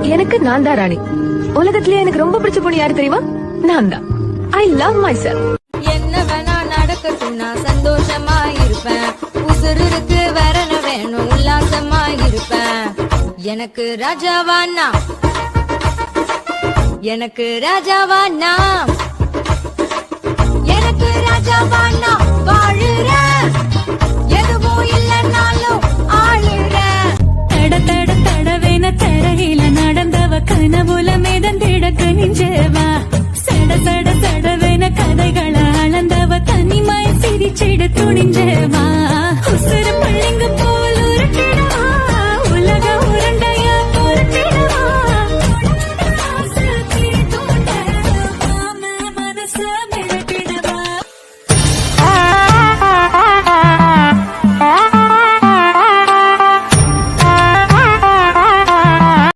எனக்கு நான் தான் ராணி. உலகத்திலேயே எனக்கு ரொம்ப பிடிச்ச பொண்ணு யாரு தெரியுமா? நான் தான். I love my self. என்ன வேணா நடக்கட்டும் நான் சந்தோஷமா இருப்பேன். உசுருக்கு வரன வேணும் உல்லாசமா இருப்பேன். எனக்கு ராஜாவானா, எனக்கு ராஜாவானா, எனக்கு ராஜாவானா வாழுறேன். எதுவும் இல்லைன்னாலும் ஆளுறேன். தட தட தடவேன தர